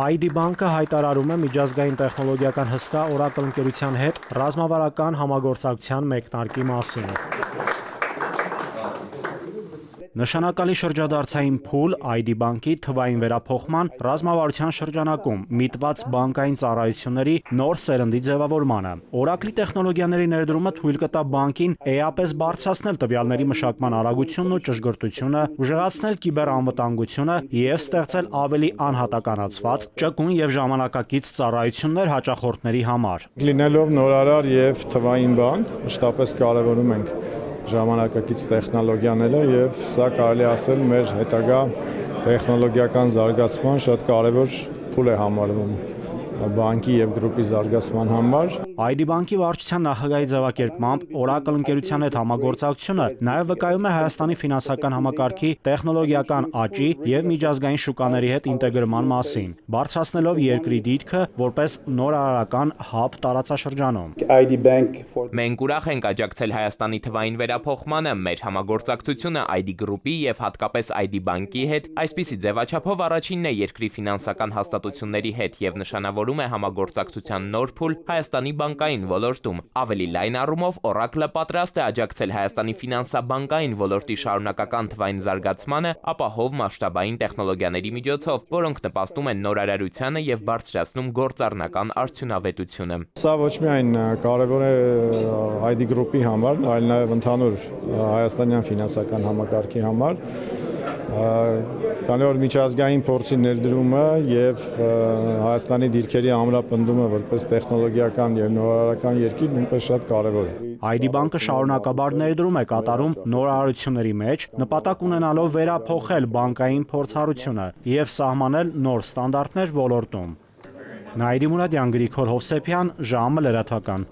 ID բանկը հայտարարում է միջազգային տեխնոլոգիական հսկա Oracle ընկերության հետ ռազմավարական համագործակցության մեկնարկի մասին։ Նշանակալի շրջադարձային փուլ ID բանկի թվային վերափոխման ռազմավարության շրջանակում միտված բանկային ծառայությունների նոր սերնդի ձևավորմանը։ Oracle-ի տեխնոլոգիաների ներդրումը թույլ կտա բանկին էապես բարձրացնել տվյալների մշակման արագությունն ու ճշգրտությունը, ուժեղացնել կիբերանվտանգությունը եւ ստեղծել ավելի անհատականացված, ճկուն եւ ժամանակակից ծառայություններ հաճախորդների համար։ Լինելով նորարար եւ թվային բանկ, մշտապես կարևորում ենք ժամանակակից տեխնոլոգիաները եւ սա կարելի ասել մեր հետագա տեխնոլոգիական զարգացման շատ կարևոր փուլ է համարվում բանկի եւ գրուպի զարգացման համար։ ID բանկի վարչության նախագահի ձևակերպմամբ Oracle ընկերության հետ համագործակցությունը նաև վկայում է Հայաստանի ֆինանսական համակարգի տեխնոլոգիական աճի եւ միջազգային շուկաների հետ ինտեգրման մասին, բարձրացնելով երկրի դիրքը որպես նորարարական հաբ տարածաշրջանում։ Մենք ուրախ ենք աջակցել Հայաստանի թվային վերափոխմանը, մեր համագործակցությունը ID գրուպի եւ հատկապես ID բանկի հետ այսպիսի ձևաչափով առաջինն է երկրի ֆինանսական հաստատությունների հետ եւ նշանավորում է համագործակցության նոր փուլ Հայաստանի բանկային ոլորտում։ Ավելի լայն առումով Oracle-ը պատրաստ է աջակցել Հայաստանի ֆինանսաբանկային ոլորտի շարունակական թվային զարգացմանը ապահով մասշտաբային տեխնոլոգիաների միջոցով, որոնք նպաստում են նորարարությանը եւ բարձրացնում գործառնական արդյունավետությունը։ Սա ոչ միայն կարևոր է ID գրուպի համար, այլ նաեւ ընդհանուր հայաստանյան ֆինանսական համակարգի համար։ Քանի որ միջազգային փորձի ներդրումը եւ Հայաստանի դիրքերի ամրապնդումը որպես տեխնոլոգիական եւ նորարարական երկիր նույնպես շատ կարեւոր է։ ID բանկը շարունակաբար ներդրում է կատարում նորարարությունների մեջ, նպատակ ունենալով վերափոխել բանկային փորձառությունը եւ սահմանել նոր ստանդարտներ ոլորտում։ Նաիրի Մուրադյան, Գրիգոր Հովսեփյան, ժամը լրատվական։